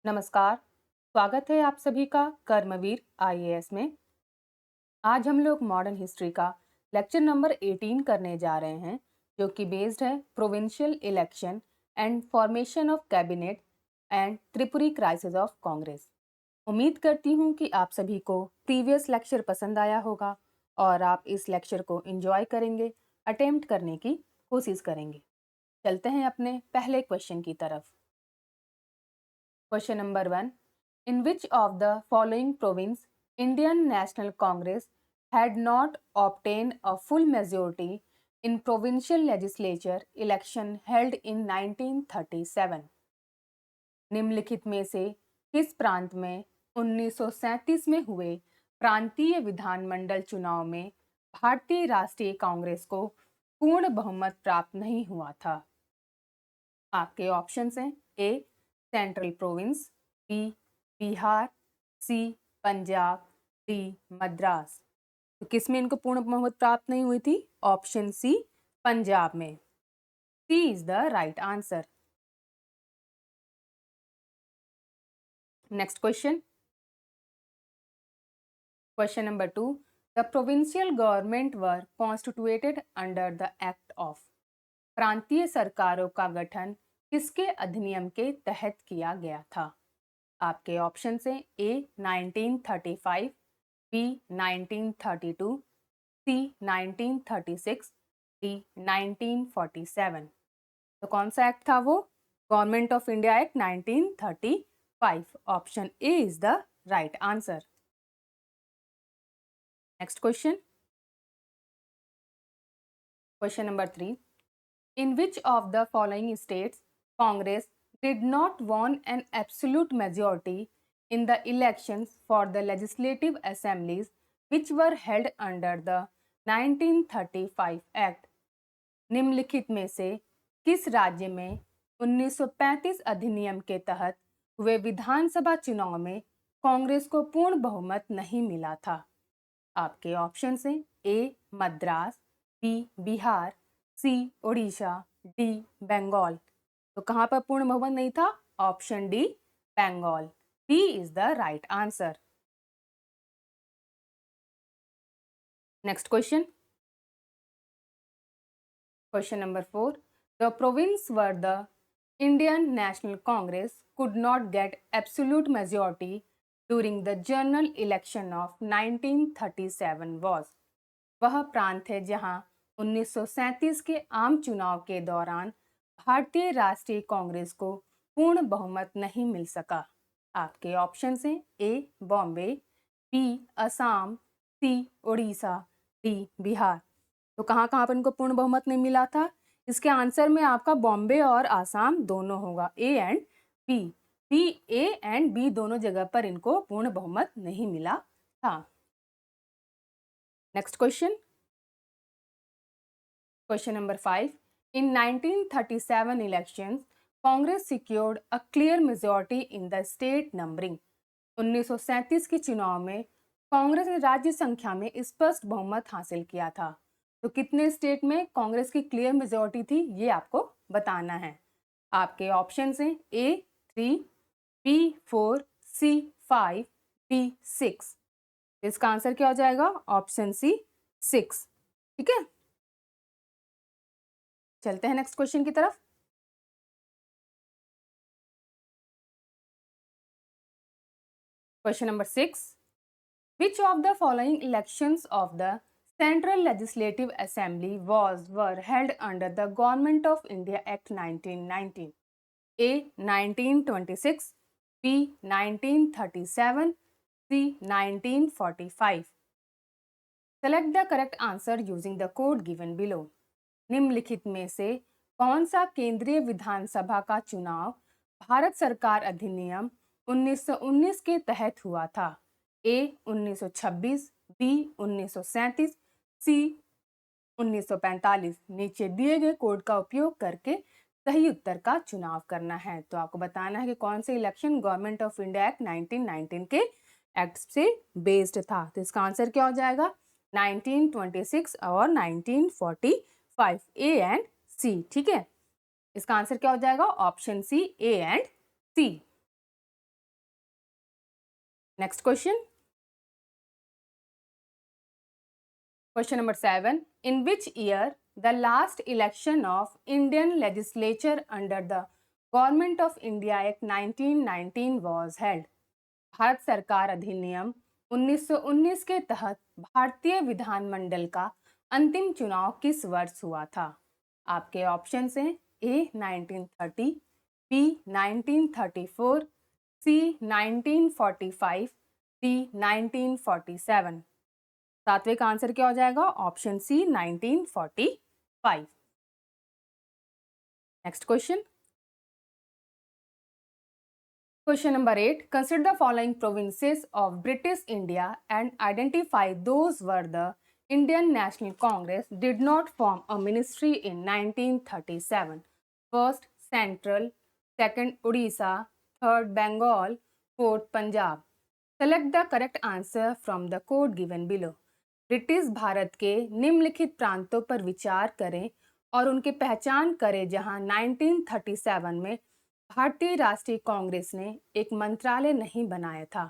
नमस्कार। स्वागत है आप सभी का कर्मवीर आईएएस में। आज हम लोग मॉडर्न हिस्ट्री का लेक्चर नंबर 18 करने जा रहे हैं, जो कि बेस्ड है provincial election and formation of cabinet and Tripuri crisis of Congress. उम्मीद करती हूँ कि आप सभी को प्रीवियस लेक्चर पसंद आया होगा और आप इस लेक्चर को एंजॉय करेंगे, अटेम्प्ट करने की कोशिश करेंगे। चलते हैं अपने पहले क्वेश्चन की तरफ। Question number 1. In which of the following province Indian National Congress had not obtained a full majority in provincial legislature election held in 1937? निम्नलिखित में से किस प्रांत में 1937 में हुए प्रांतीय विधानमंडल चुनाव में भारतीय राष्ट्रीय कांग्रेस को पूर्ण बहुमत प्राप्त नहीं हुआ था? आपके ऑप्शंस हैं ए सेंट्रल प्रोविंस, बी बिहार, सी पंजाब, डी मद्रास। तो किस में इनको पूर्ण बहुमत प्राप्त नहीं हुई थी? ऑप्शन सी पंजाब में। C is the right answer. Next question, question number 2. The provincial government were constituted under the act of. प्रांतीय सरकारों का गठन किसके अधिनियम के तहत किया गया था? आपके ऑप्शन हैं ए 1935, बी 1932, सी 1936, डी 1947। तो कौन सा एक्ट था वो? Government of India act 1935। Option A is the right answer. Next question, question number 3. In which of the following states Congress did not won an absolute majority in the elections for the legislative assemblies which were held under the 1935 Act? निम्नलिखित में से किस राज्य में 1935 अधिनियम के तहत हुए विधानसभा चुनाव में कांग्रेस को पूर्ण बहुमत नहीं मिला था? आपके ऑप्शन हैं A Madras, B Bihar, C Orissa, D Bengal. तो कहां पर पूर्ण बहुमत नहीं था? Option D Bengal. B is the right answer. Next question, question number 4. The province where the Indian National Congress could not get absolute majority during the general election of 1937 was. वह प्रांत है जहां 1937 के आम चुनाव के दौरान भारतीय राष्ट्रीय कांग्रेस को पूर्ण बहुमत नहीं मिल सका। आपके ऑप्शन हैं ए बॉम्बे, बी असम, सी उड़ीसा, डी बिहार। तो कहाँ कहाँ पर इनको पूर्ण बहुमत नहीं मिला था? इसके आंसर में आपका बॉम्बे और आसाम दोनों होगा, A and B. B, A and B दोनों जगह पर इनको पूर्ण बहुमत नहीं मिला था। Next question, Question number 5. In 1937 elections, Congress secured a clear majority in the state numbering. 1937 के चुनाव में कांग्रेस ने राज्य संख्या में स्पष्ट बहुमत हासिल किया था। तो कितने स्टेट में कांग्रेस की क्लियर मेजॉरिटी थी, ये आपको बताना है। आपके ऑप्शंस हैं ए 3, बी 4, सी 5, डी 6। इसका आंसर क्या हो जाएगा? Option C 6। ठीक है, चलते हैं नेक्स्ट क्वेश्चन की तरफ। Question number 6. Which of the following elections of the Central Legislative Assembly were held under the Government of India Act 1919? A 1926, B 1937, C 1945। Select the correct answer using the code given below. निम्नलिखित में से कौन सा केंद्रीय विधानसभा का चुनाव भारत सरकार अधिनियम 1919 के तहत हुआ था? ए 1926, बी 1937, सी 1945। नीचे दिए गए कोड का उपयोग करके सही उत्तर का चुनाव करना है। तो आपको बताना है कि कौन से election government of India Act 1919 के एक्ट से बेस्ड था। तो इसका आंसर क्या हो जाएगा? 1926 और 1945, ए एंड सी। ठीक है, इसका आंसर क्या हो जाएगा? Option C, A and C. Next question, question number 7, in which year the last election of Indian legislature under the Government of India Act 1919 was held. Bharat सरकार अधिनियम 1919 के तहत भारतीय विधानमंडल का अंतिम चुनाव किस वर्ष हुआ था? आपके ऑप्शन हैं ए 1930, बी 1934, सी 1945, डी 1947। सात्विक का आंसर क्या हो जाएगा? Option C 1945। Next question, question number 8, consider the following provinces of British India and identify those where the Indian National Congress did not form a ministry in 1937. First, Central. Second, Odisha. Third, Bengal. Fourth, Punjab. Select the correct answer from the code given below. British Bharat के निम्नलिखित प्रांतों पर विचार करें और उनकी पहचान करें जहां 1937 में भारतीय राष्ट्रीय कांग्रेस ने एक मंत्रालय नहीं बनाया था।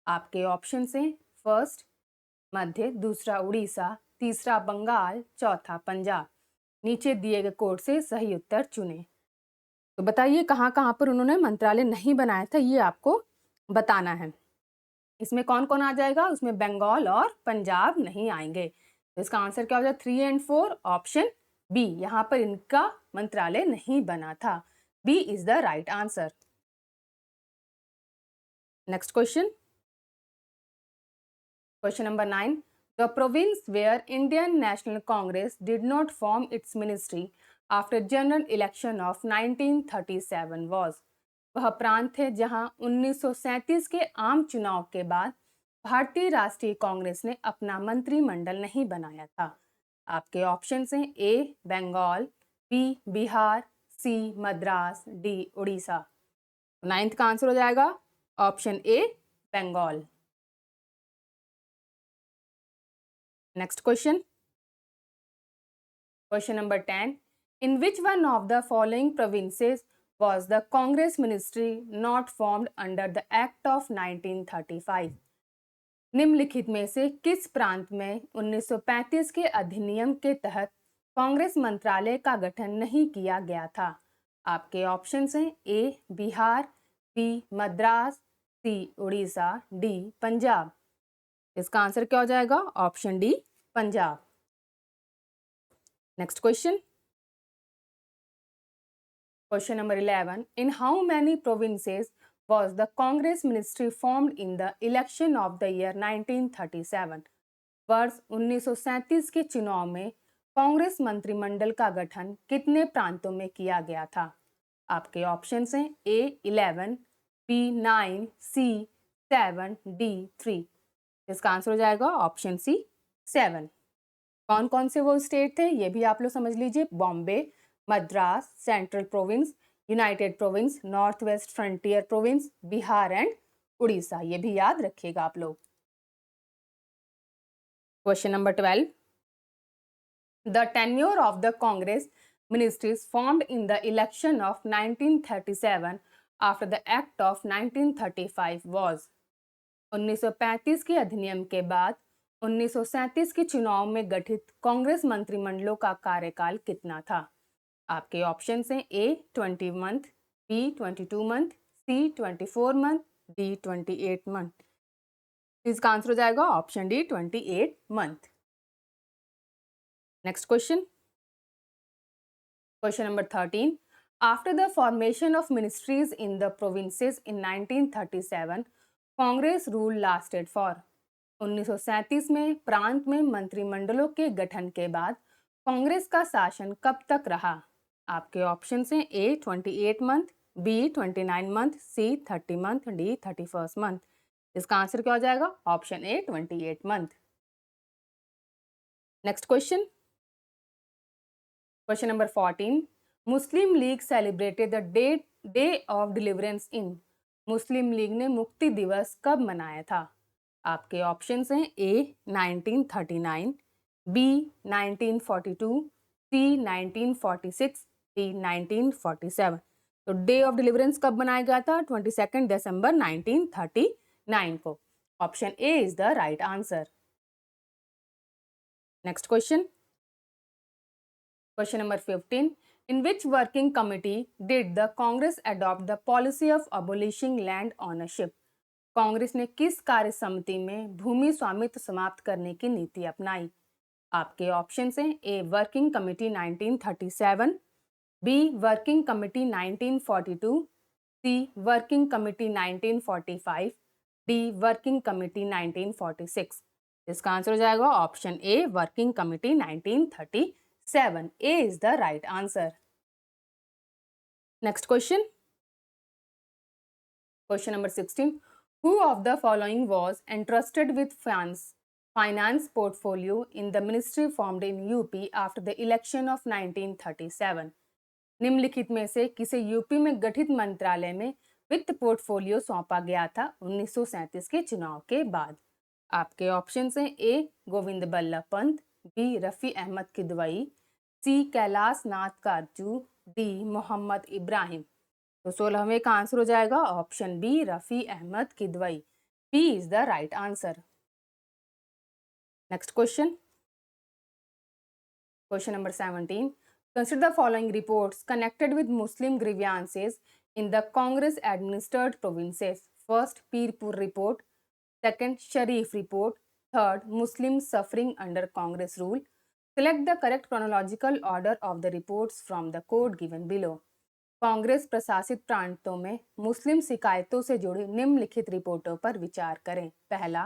आपके ऑप्शन हैं फर्स्ट मध्य, दूसरा उड़ीसा, तीसरा बंगाल, चौथा पंजाब। नीचे दिए गए कोड से सही उत्तर चुनें। तो बताइए कहाँ कहाँ पर उन्होंने मंत्रालय नहीं बनाया था, ये आपको बताना है। इसमें कौन कौन आ जाएगा? उसमें बंगाल और पंजाब नहीं आएंगे। तो इसका आंसर क्या हो जाएगा? 3 और 4, ऑप्शन बी, यहाँ पर इनका मंत्रालय नहीं बना था। B is the right answer. Next question, question number 9, the province where Indian National Congress did not form its ministry after general election of 1937 was. वह प्रांत है जहां 1937 के आम चुनाव के बाद भारतीय राष्ट्रीय कांग्रेस ने अपना मंत्रिमंडल नहीं बनाया था। आपके ऑप्शन हैं A Bengal, B Bihar, C Madras, D Orissa. 9th का आंसर हो जाएगा option A Bengal. Next question, question number 10, in which one of the following provinces was the Congress ministry not formed under the Act of 1935? निम्नलिखित में से किस प्रांत में 1935 के अधिनियम के तहत कांग्रेस मंत्रालय का गठन नहीं किया गया था? आपके ऑप्शंस हैं ए बिहार, बी मद्रास, सी उड़ीसा, डी पंजाब। इसका आंसर क्या हो जाएगा? Option D Punjab. Next question, question number 11, in how many provinces was the Congress ministry formed in the election of the year 1937? वर्ष 1937 के चुनाव में कांग्रेस मंत्रिमंडल का गठन कितने प्रांतों में किया गया था? आपके ऑप्शंस हैं ए 11, बी 9, सी 7, डी 3। इसका आंसर हो जाएगा ऑप्शन सी 7। कौन कौन से वो स्टेट थे ये भी आप लोग समझ लीजिए। Bombay, Madras, central province, United province, north west frontier province, Bihar and Orissa. ये भी याद रखिएगा आप लोग। Question number 12, the tenure of the Congress ministries formed in the election of 1937 after the act of 1935 was. 1935 के अधिनियम के बाद 1937 के चुनाव में गठित कांग्रेस मंत्रिमंडलों का कार्यकाल कितना था? आपके ऑप्शन हैं ए 20 मंथ, बी 22 मंथ, सी 24 मंथ, डी 28 मंथ। इसका आंसर हो जाएगा option D 28 month. Next question, question number 13, after the formation of ministries in the provinces in 1937 Congress rule lasted for. 1937 में प्रांत में मंत्रिमंडलों के गठन के बाद कांग्रेस का शासन कब तक रहा? आपके ऑप्शन हैं ए 28 मंथ, बी 29 मंथ, सी 30 मंथ, डी 31 मंथ। इसका आंसर क्या हो जाएगा? Option A 28 month. Next question, question number 14, Muslim league celebrated the day of deliverance in. Muslim league ने मुक्ति दिवस कब मनाया था? आपके ऑप्शन हैं ए 1939, बी 1942, सी 1946, डी 1947। तो डे ऑफ डिलीवरेंस कब मनाया गया था? 22 दिसंबर 1939 को। Option A is the right answer. Next question. Question number 15. In which working committee did the Congress adopt the policy of abolishing land ownership? Congress ने किस कार्य समिति में भूमि स्वामित्व समाप्त करने की नीति अपनाई? आपके ऑप्शन हैं A working committee 1937, B working committee 1942, C working committee 1945, D working committee 1946। इसका आंसर हो जाएगा option A working committee 1937। A is the right answer. Next question, question number 16। Who of the following was entrusted with finance portfolio in the ministry formed in UP after the election of 1937? निम्नलिखित में से किसे UP में गठित मंत्रालय में वित्त portfolio सौंपा गया था 1937 के चुनाव के बाद? आपके ऑप्शन हैं A Govind Ballabh Pant, B Rafi Ahmed Kidwai, C Kailash Nath Katju, D Mohammad Ibrahim. तो 16वें का आंसर हो जाएगा option B Rafi Ahmed Kidwai. B is the right answer. Next question, question number 17। Consider the following reports connected with Muslim grievances in the Congress administered provinces. First Pirpur report, second Sharif report, third Muslim suffering under Congress rule. Select the correct chronological order of the reports from the code given below. Congress प्रशासित प्रांतों में मुस्लिम शिकायतों से जुड़ी निम्नलिखित रिपोर्टों पर विचार करें। पहला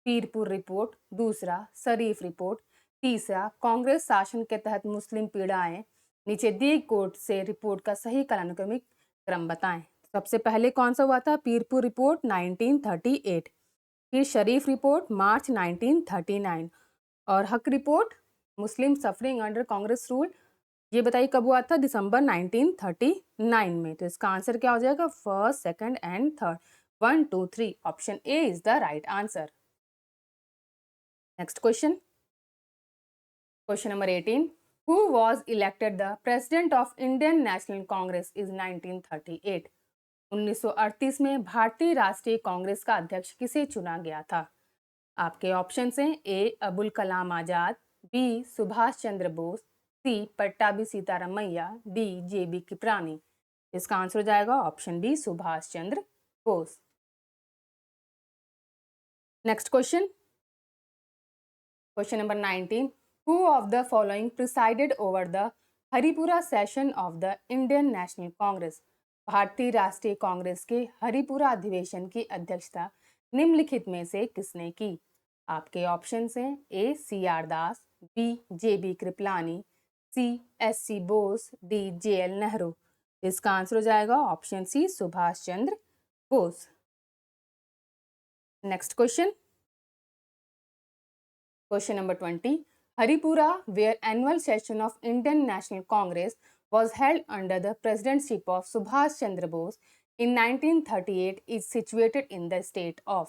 पीरपुर रिपोर्ट, दूसरा शरीफ रिपोर्ट, तीसरा कांग्रेस शासन के तहत मुस्लिम पीड़ाएं। नीचे दी कोड से रिपोर्ट का सही कालानुक्रमिक क्रम बताएं। सबसे पहले कौन सा हुआ था? पीरपुर रिपोर्ट 1938, फिर शरीफ रिपोर्ट मार्च 1939 और हक रिपोर्ट मुस्लिम सफरिंग अंडर कांग्रेस रूल ये बताइए कब हुआ था? दिसंबर 1939 में। तो इसका आंसर क्या हो जाएगा? First, second and third. 1, 2, 3 option A is the right answer. Next question, question number 18। Who was elected the president of Indian National Congress is 1938? 1938 में भारतीय राष्ट्रीय कांग्रेस का अध्यक्ष किसे चुना गया था? आपके ऑप्शन हैं A Abul Kalam Azad, B Subhash Chandra Bose, C Pattabhi Sitaramayya, D J B Kripalani. इसका आंसर हो जाएगा option B Subhash Chandra Bose. Next question, question number 19। Who of the following presided over the Haripura session of the Indian National Congress? Bharatiya Rashtriya Congress के हरिपुरा अधिवेशन की अध्यक्षता निम्नलिखित में से किसने की? आपके ऑप्शन हैं A C R Das, B J B Kripalani, C S C Bose, D J L Nehru. इसका आंसर हो जाएगा option C Subhash Chandra Bose. Next question, question number 20। Haripura where annual session of Indian National Congress was held under the presidency of Subhash Chandra Bose in 1938 is situated in the state of?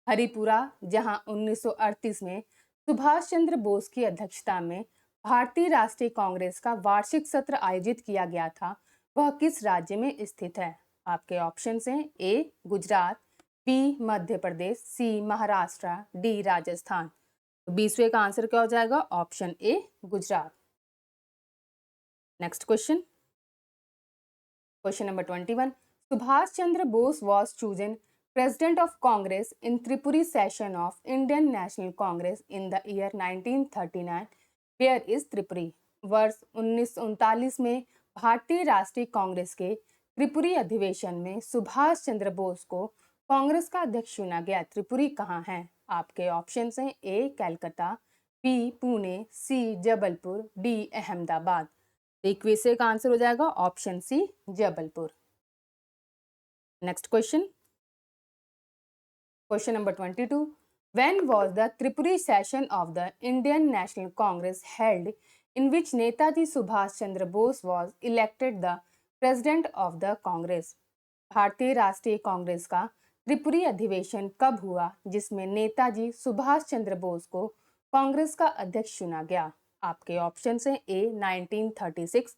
Haripura जहां 1938 में सुभाष चंद्र बोस की अध्यक्षता में भारतीय राष्ट्रीय कांग्रेस का वार्षिक सत्र आयोजित किया गया था, वह किस राज्य में स्थित है? आपके ऑप्शन हैं ए गुजरात, बी मध्य प्रदेश, सी महाराष्ट्र, डी राजस्थान। तो 20वें का आंसर क्या हो जाएगा? Option A Gujarat. Next question, question number 21। Subhash Chandra Bose was chosen President of Congress in Tripuri session of Indian National Congress in the year 1939. Where is Tripuri? वर्ष 1939 में भारतीय राष्ट्रीय कांग्रेस के त्रिपुरी अधिवेशन में सुभाष चंद्र बोस को कांग्रेस का अध्यक्ष चुना गया। त्रिपुरी कहाँ है? आपके ऑप्शन हैं A Calcutta, B Pune, C Jabalpur, D Ahmedabad. 21 का आंसर हो जाएगा option C Jabalpur. Next question, Question number 22. When was the Tripuri session of the Indian National Congress held in which Netaji Subhash Chandra Bose was elected the President of the Congress? भारतीय राष्ट्रीय कांग्रेस का त्रिपुरी अधिवेशन कब हुआ जिसमें नेताजी सुभाष चंद्र बोस को कांग्रेस का अध्यक्ष चुना गया? आपके ऑप्शन हैं ए 1936,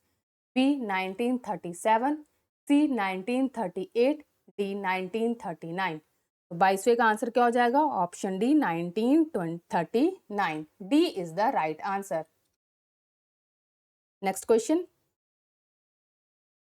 बी 1937, सी 1938, डी 1939। तो 22वें का आंसर क्या हो जाएगा? Option D 1939। D is the right answer. Next question,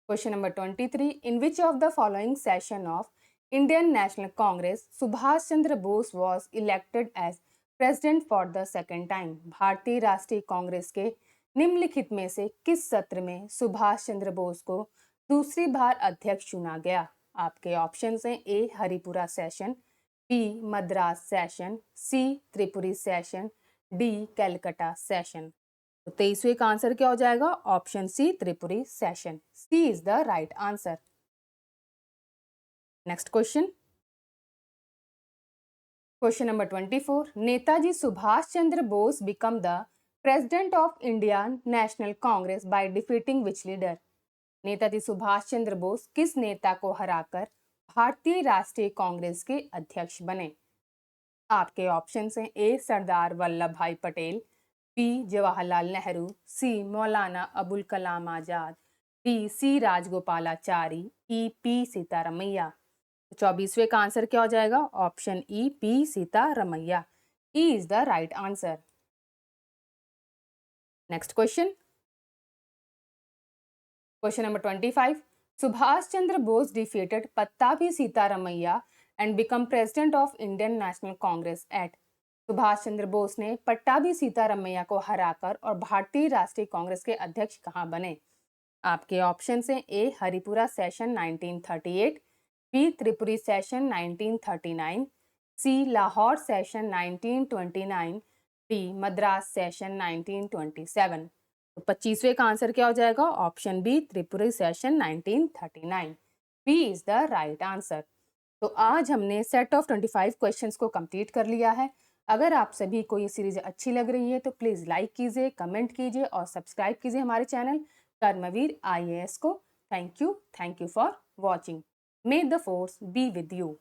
question number 23, in which of the following session of Indian National Congress Subhash Chandra Bose was elected as president for the second time? Bharatiya Rashtriya Congress के निम्नलिखित में से किस सत्र में सुभाष चंद्र बोस को दूसरी बार अध्यक्ष चुना गया? आपके ऑप्शन हैं A Haripura session, B Madras session, C Tripuri session, D Calcutta session. तो 23वें का आंसर क्या हो जाएगा? Option C Tripuri session. C is the right answer. Next question, question number 24, Netaji Subhash Chandra Bose become the president of Indian National Congress by defeating which leader? Netaji Subhash Chandra Bose किस नेता को हराकर भारतीय राष्ट्रीय कांग्रेस के अध्यक्ष बने? आपके ऑप्शन हैं ए Sardar Vallabh Bhai Patel, B Jawaharlal Nehru, C Maulana Abul Kalam Azad, D C Rajagopalachari, E P Sitaramayya. 24वें का आंसर क्या हो जाएगा? Option E P Sitaramayya. E is the right answer. Next question, question number 25, Subhash Chandra Bose defeated Pattabhi Sitaramayya and became president of Indian National Congress at? Subhash Chandra Bose ने पट्टाभी सीतारमैया को हराकर और भारतीय राष्ट्रीय कांग्रेस के अध्यक्ष कहां बने? आपके ऑप्शन हैं A Haripura session 1938, B Tripuri session 1939, C Lahore session 1929, D Madras session 1927। तो 25वें का आंसर क्या हो जाएगा? Option B Tripuri session 1939। B is the right answer. तो आज हमने सेट ऑफ 25 क्वेश्चंस को कंप्लीट कर लिया है। अगर आप सभी को ये सीरीज अच्छी लग रही है तो प्लीज़ लाइक कीजिए, कमेंट कीजिए और सब्सक्राइब कीजिए हमारे चैनल कर्मवीर IAS को। Thank you for watching. May the force be with you.